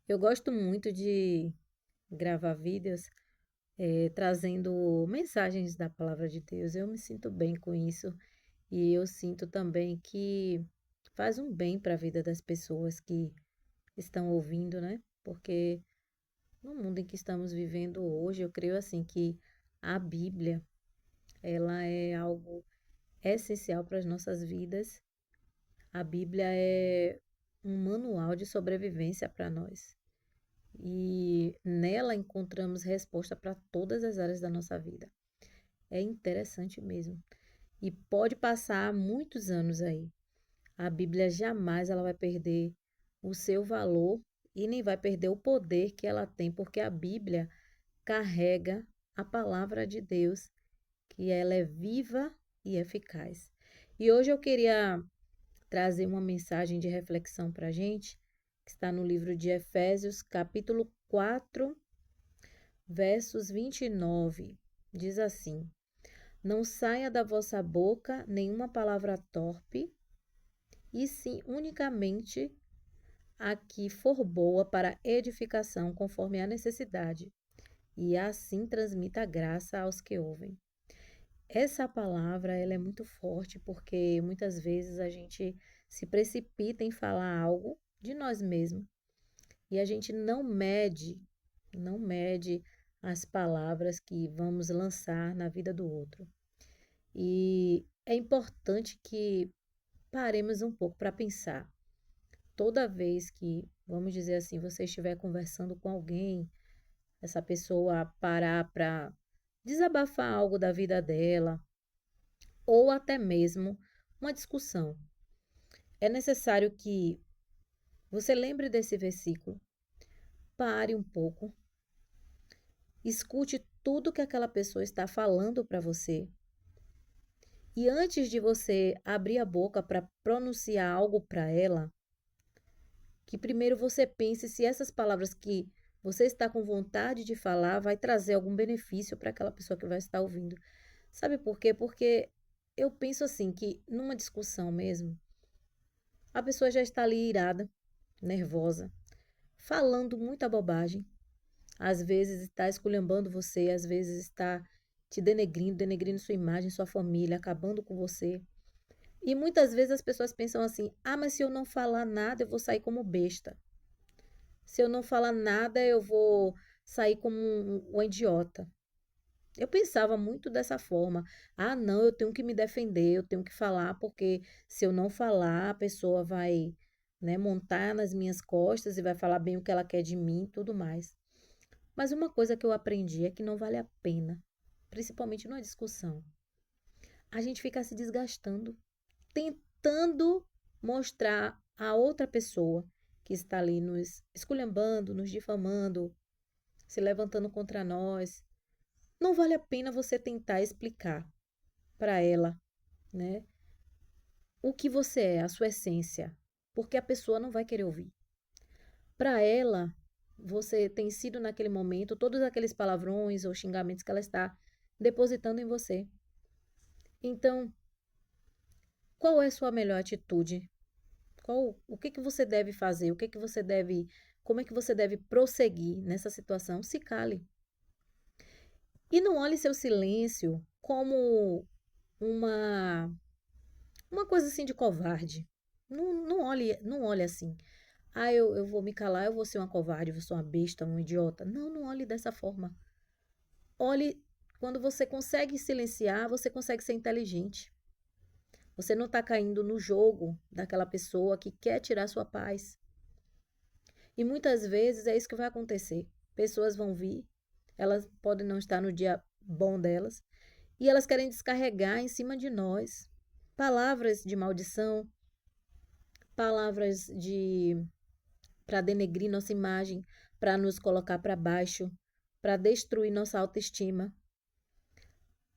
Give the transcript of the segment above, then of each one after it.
Eu gosto muito de gravar vídeos, trazendo mensagens da palavra de Deus. Eu me sinto bem com isso e eu sinto também que faz um bem para a vida das pessoas que estão ouvindo, né? Porque no mundo em que estamos vivendo hoje, eu creio assim que a Bíblia, ela é algo essencial para as nossas vidas. A Bíblia é um manual de sobrevivência para nós. E nela encontramos resposta para todas as áreas da nossa vida. É interessante mesmo. E pode passar muitos anos aí. A Bíblia jamais ela vai perder o seu valor e nem vai perder o poder que ela tem, porque a Bíblia carrega a palavra de Deus, que ela é viva e eficaz. E hoje eu queria trazer uma mensagem de reflexão para a gente, que está no livro de Efésios, capítulo 4, versos 29. Diz assim: Não saia da vossa boca nenhuma palavra torpe, e sim unicamente a que for boa para edificação conforme a necessidade, e assim transmita graça aos que ouvem. Essa palavra, ela é muito forte porque muitas vezes a gente se precipita em falar algo de nós mesmos e a gente não mede as palavras que vamos lançar na vida do outro. E é importante que paremos um pouco para pensar. Toda vez que, vamos dizer assim, você estiver conversando com alguém, essa pessoa parar para desabafar algo da vida dela, ou até mesmo uma discussão, é necessário que você lembre desse versículo, pare um pouco, escute tudo que aquela pessoa está falando para você. E antes de você abrir a boca para pronunciar algo para ela, que primeiro você pense se essas palavras que você está com vontade de falar vai trazer algum benefício para aquela pessoa que vai estar ouvindo. Sabe por quê? Porque eu penso assim que numa discussão mesmo, a pessoa já está ali irada, nervosa, falando muita bobagem. Às vezes está esculhambando você, às vezes está te denegrindo sua imagem, sua família, acabando com você. E muitas vezes as pessoas pensam assim: ah, mas se eu não falar nada, eu vou sair como besta. Se eu não falar nada, eu vou sair como um idiota. Eu pensava muito dessa forma. Ah, não, eu tenho que me defender, eu tenho que falar, porque se eu não falar, a pessoa vai, né, montar nas minhas costas e vai falar bem o que ela quer de mim e tudo mais. Mas uma coisa que eu aprendi é que não vale a pena, principalmente numa discussão, a gente ficar se desgastando, tentando mostrar a outra pessoa que está ali nos esculhambando, nos difamando, se levantando contra nós. Não vale a pena você tentar explicar para ela, né, o que você é, a sua essência, porque a pessoa não vai querer ouvir. Para ela, você tem sido naquele momento todos aqueles palavrões ou xingamentos que ela está depositando em você. Então, qual é a sua melhor atitude? O que que você deve fazer? O que que você deve, como é que você deve prosseguir nessa situação? Se cale. E não olhe seu silêncio como uma uma coisa assim de covarde. Não olhe assim. Ah, eu vou me calar, eu vou ser uma covarde, eu vou ser uma besta, um idiota. Não, não olhe dessa forma. Olhe, quando você consegue silenciar, você consegue ser inteligente. Você não está caindo no jogo daquela pessoa que quer tirar sua paz. E muitas vezes é isso que vai acontecer. Pessoas vão vir, elas podem não estar no dia bom delas, e elas querem descarregar em cima de nós palavras de maldição, palavras de para denegrir nossa imagem, para nos colocar para baixo, para destruir nossa autoestima.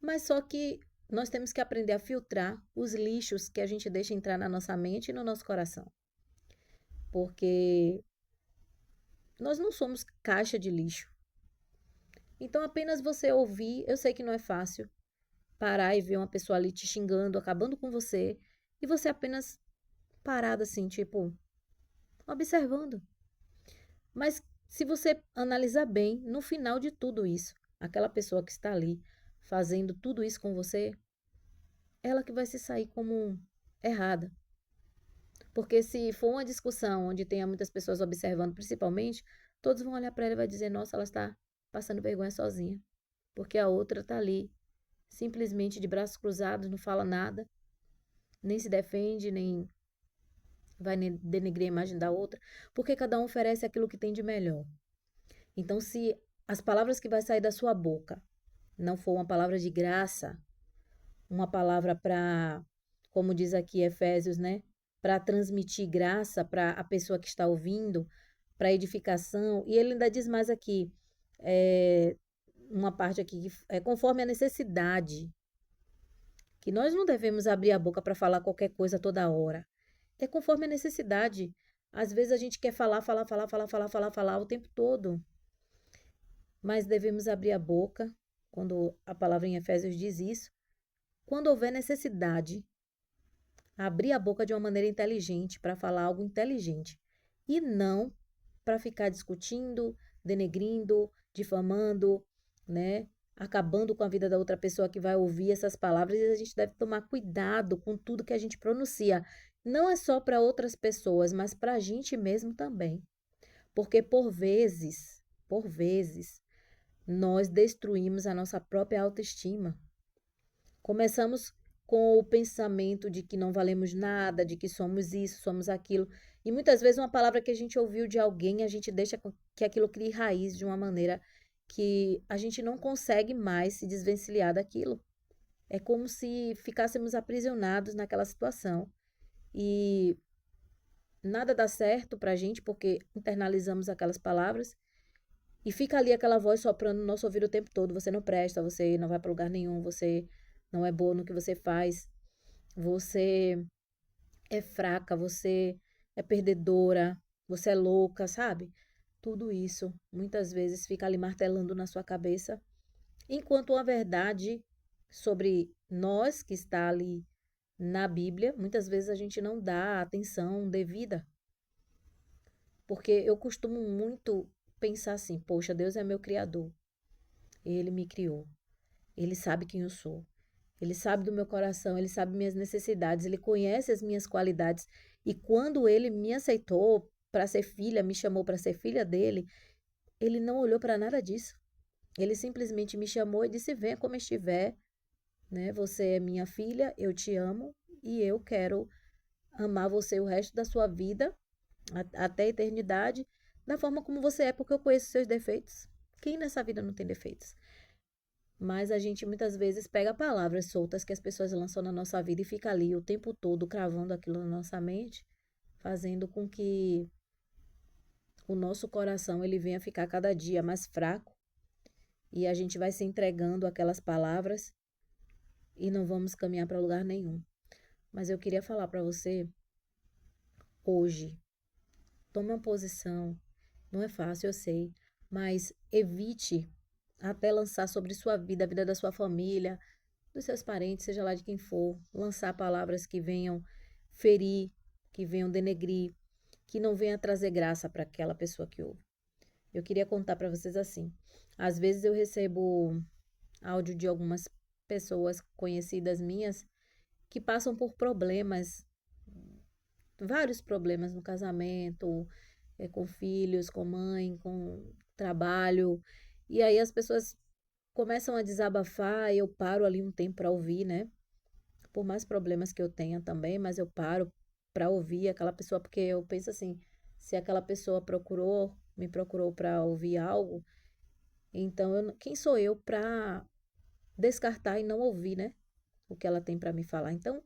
Mas só que nós temos que aprender a filtrar os lixos que a gente deixa entrar na nossa mente e no nosso coração. Porque nós não somos caixa de lixo. Então, apenas você ouvir, eu sei que não é fácil parar e ver uma pessoa ali te xingando, acabando com você, e você apenas parada assim, tipo, observando. Mas se você analisar bem, no final de tudo isso, aquela pessoa que está ali fazendo tudo isso com você, ela que vai se sair como errada. Porque se for uma discussão onde tenha muitas pessoas observando, principalmente, todos vão olhar para ela e vai dizer: "Nossa, ela está passando vergonha sozinha", porque a outra está ali, simplesmente de braços cruzados, não fala nada, nem se defende, nem vai denegrir a imagem da outra, porque cada um oferece aquilo que tem de melhor. Então, se as palavras que vai sair da sua boca não for uma palavra de graça, uma palavra para, como diz aqui Efésios, né? Para transmitir graça para a pessoa que está ouvindo, para edificação. E ele ainda diz mais aqui, é, uma parte aqui, que é conforme a necessidade, que nós não devemos abrir a boca para falar qualquer coisa toda hora. É conforme a necessidade. Às vezes a gente quer falar o tempo todo, mas devemos abrir a boca, quando a palavra em Efésios diz isso, quando houver necessidade, abrir a boca de uma maneira inteligente para falar algo inteligente e não para ficar discutindo, denegrindo, difamando, né? Acabando com a vida da outra pessoa que vai ouvir essas palavras. E a gente deve tomar cuidado com tudo que a gente pronuncia. Não é só para outras pessoas, mas para a gente mesmo também. Porque por vezes, nós destruímos a nossa própria autoestima. Começamos com o pensamento de que não valemos nada, de que somos isso, somos aquilo. E muitas vezes uma palavra que a gente ouviu de alguém, a gente deixa que aquilo crie raiz de uma maneira que a gente não consegue mais se desvencilhar daquilo. É como se ficássemos aprisionados naquela situação. E nada dá certo pra gente porque internalizamos aquelas palavras e fica ali aquela voz soprando no nosso ouvido o tempo todo: você não presta, você não vai para lugar nenhum, você não é boa no que você faz, você é fraca, você é perdedora, você é louca, sabe? Tudo isso muitas vezes fica ali martelando na sua cabeça, enquanto a verdade sobre nós que está ali na Bíblia, muitas vezes a gente não dá a atenção devida, porque eu costumo muito pensar assim: poxa, Deus é meu criador, ele me criou. Ele sabe quem eu sou. Ele sabe do meu coração, ele sabe minhas necessidades, ele conhece as minhas qualidades. E quando ele me aceitou para ser filha, me chamou para ser filha dele, ele não olhou para nada disso. Ele simplesmente me chamou e disse: "Venha como estiver, né? Você é minha filha, eu te amo e eu quero amar você o resto da sua vida, até a eternidade, da forma como você é, porque eu conheço seus defeitos. Quem nessa vida não tem defeitos? Mas a gente muitas vezes pega palavras soltas que as pessoas lançam na nossa vida e fica ali o tempo todo cravando aquilo na nossa mente, fazendo com que o nosso coração ele venha ficar cada dia mais fraco e a gente vai se entregando àquelas palavras e não vamos caminhar para lugar nenhum. Mas eu queria falar para você hoje, tome uma posição. Não é fácil, eu sei, mas evite até lançar sobre sua vida, a vida da sua família, dos seus parentes, seja lá de quem for, lançar palavras que venham ferir, que venham denegrir, que não venha trazer graça para aquela pessoa que ouve. Eu queria contar para vocês assim. Às vezes eu recebo áudio de algumas pessoas conhecidas minhas que passam por problemas, vários problemas no casamento, com filhos, com mãe, com trabalho. E aí as pessoas começam a desabafar e eu paro ali um tempo para ouvir, né? Por mais problemas que eu tenha também, mas eu paro para ouvir aquela pessoa, porque eu penso assim, se aquela pessoa me procurou para ouvir algo, então quem sou eu para descartar e não ouvir, né? O que ela tem para me falar. Então,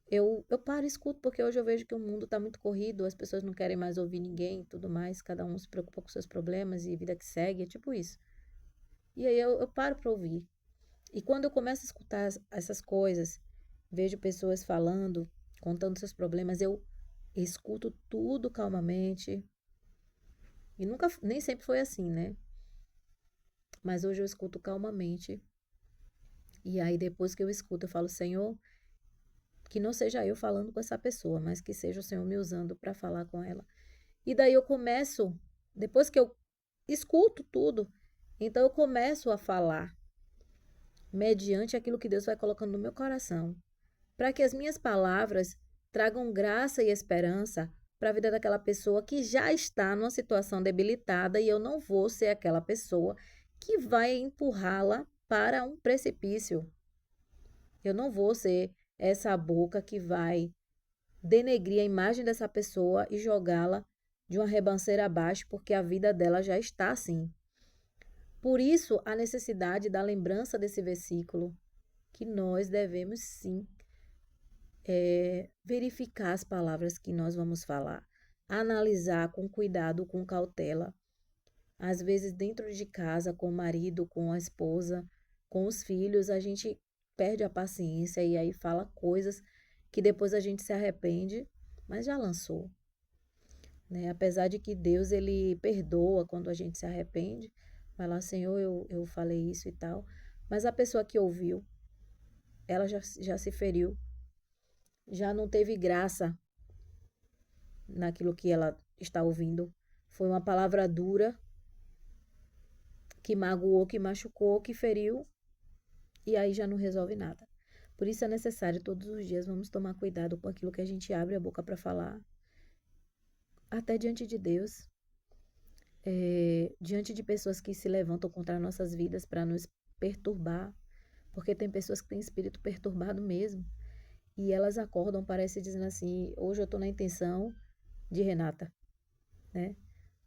eu paro e escuto, porque hoje eu vejo que o mundo está muito corrido, as pessoas não querem mais ouvir ninguém e tudo mais, cada um se preocupa com seus problemas e vida que segue, é tipo isso. E aí eu paro para ouvir. E quando eu começo a escutar essas coisas, vejo pessoas falando, contando seus problemas, eu escuto tudo calmamente. E nunca, nem sempre foi assim, né? Mas hoje eu escuto calmamente. E aí depois que eu escuto, eu falo: Senhor, que não seja eu falando com essa pessoa, mas que seja o Senhor me usando para falar com ela. E daí eu começo Depois que eu escuto tudo, então eu começo a falar mediante aquilo que Deus vai colocando no meu coração, para que as minhas palavras tragam graça e esperança para a vida daquela pessoa que já está numa situação debilitada e eu não vou ser aquela pessoa que vai empurrá-la para um precipício. Eu não vou ser essa boca que vai denegrir a imagem dessa pessoa e jogá-la de uma rebanceira abaixo, porque a vida dela já está assim. Por isso, a necessidade da lembrança desse versículo, que nós devemos sim verificar as palavras que nós vamos falar, analisar com cuidado, com cautela. Às vezes, dentro de casa, com o marido, com a esposa, com os filhos, a gente perde a paciência e aí fala coisas que depois a gente se arrepende, mas já lançou, né? Apesar de que Deus, ele perdoa quando a gente se arrepende, vai lá, Senhor, eu falei isso e tal, mas a pessoa que ouviu, ela já se feriu, já não teve graça naquilo que ela está ouvindo. Foi uma palavra dura que magoou, que machucou, que feriu, e aí já não resolve nada. Por isso é necessário, todos os dias, vamos tomar cuidado com aquilo que a gente abre a boca para falar, até diante de Deus, diante de pessoas que se levantam contra nossas vidas para nos perturbar, porque tem pessoas que têm espírito perturbado mesmo, e elas acordam, parece dizendo assim: hoje eu estou na intenção de Renata, né?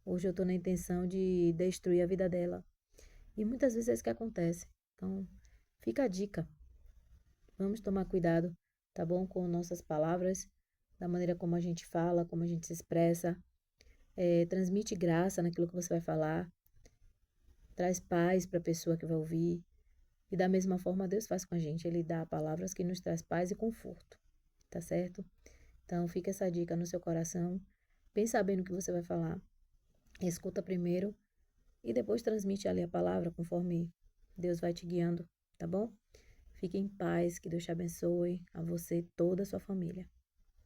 Hoje eu estou na intenção de destruir a vida dela. E muitas vezes é isso que acontece. Então, fica a dica. Vamos tomar cuidado, tá bom? Com nossas palavras, da maneira como a gente fala, como a gente se expressa. Transmite graça naquilo que você vai falar. Traz paz para a pessoa que vai ouvir. E da mesma forma, Deus faz com a gente. Ele dá palavras que nos traz paz e conforto. Tá certo? Então, fica essa dica no seu coração. Pensa bem no que você vai falar. Escuta primeiro e depois transmite ali a palavra conforme Deus vai te guiando, tá bom? Fique em paz, que Deus te abençoe, a você e toda a sua família.